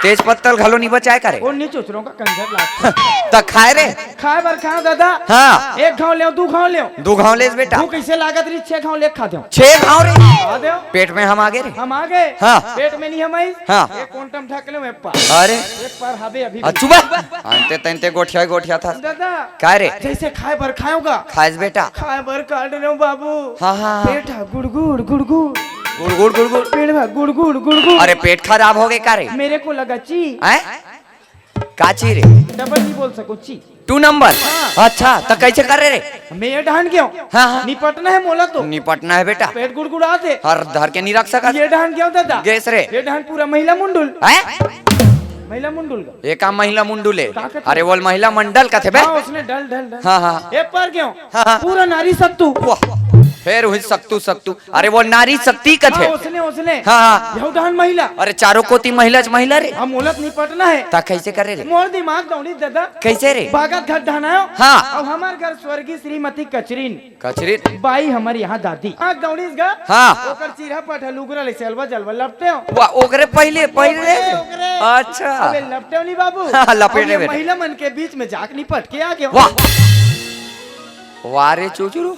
तेज पत्तल घलो नहीं बचाए करे वो नहीं चुचरों का कंजर लाग तो खाए रे खाए बर खाओ दादा। हाँ एक घाव ले दू घाव ले दू घाव ले बेटा तू कैसे लागत रही 6 घाव ले खा दो 6 घाव रे खा दो पेट में हम आगे रे हम आ गए हाँ पेट में नहीं हम आई हाँ एक कोंटम ढकले में पा अरे एक पर हबे अभी चुबा अंते तंते गोठिया था दादा काय रे जैसे खाए बर खाओगा खाएस बेटा खाए बर काट रहे बाबू हाँ हाँ पेट गुड़गुड़ गुड़गुड़ गुड़ गुड़ गुड़ पेट में गुड़गुड़ गुड़गुड़ अरे पेट खराब हो गए का रे मेरे को लगा ची काची रे डबल नहीं बोल सको ची 2 नंबर हाँ। अच्छा तो कैसे कर रे मैं ये ढांड गया हाँ हाँ निपटना है मोला तो निपटना है बेटा पेट गुड़गुड़ा दे हर धर के नहीं रख सका ये ढांड गया दादा गैस रे ये ढांड पूरा महिला मुंडुल हैं महिला मुंडुल का एक काम महिला मुंडुले का कहते? अरे वो महिला मंडल का थे बे हाँ उसने डल डल डल हाँ हाँ एक पर क्यों हाँ, हाँ। पूरा नारी सत्तू वाह फिर हुई सक्तू अरे वो नारी शक्ति का थे हाँ, उसने हाँ हाँ यह ढांड महिला अरे चारों कोती महिला रे हम मोलत निपटना है ता कैसे करे रे मोर दिमाग दौड़ी दादा कैसे रे बागत घर ढाना हाँ। और हमार घर स्वर्गीय श्रीमती कचरीन कचरी बाई हमारे यहाँ दादी आग दौड़ी गा हाँ। ओकर चीरा पठा लुगरा ले सेलवा जलवा लपटे हो वाह ओकरे पहले ओकरे। अच्छा अबे लपटे हो नहीं बाबू हाँ, लपेटे अब ये बेटे। महिला मन के बीच में जाक निपट के आ गया वाह वाह रे चूचरू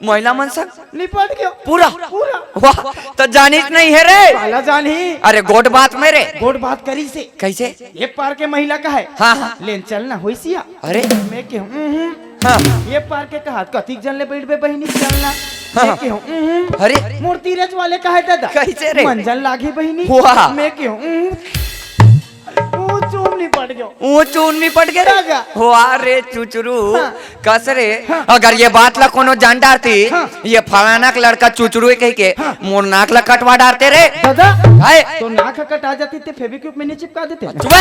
महिला मन सब निपट गया पूरा पूरा वाह तो जानित नहीं है रे काला जानी अरे गोट बात में रे गोट बात करी से कैसे ये पार के महिला का है हाँ हाँ लेन चलना होई सिया अरे मैं के हाँ ये पार के कहा कथिक जन ले बैठ पे बहिनी चलना हाँ। मैं के अरे मूर्ति रच वाले का है दादा कैसे रे मंजन लागे बहिनी वाह। मैं के वो चूम नहीं पड़ गयो वो चून नहीं पड़ गया रागा। वाह रे चुचरू हाँ। कस रे हाँ। अगर ये बात ला कोनो जान डारती हाँ। ये फलाना का लड़का चुचरू है कह के हाँ। मोर नाक ला कटवा डारते रे दादा हाय तो नाक कट आ जाती थे फेविक्विक में नहीं चिपका देते चुप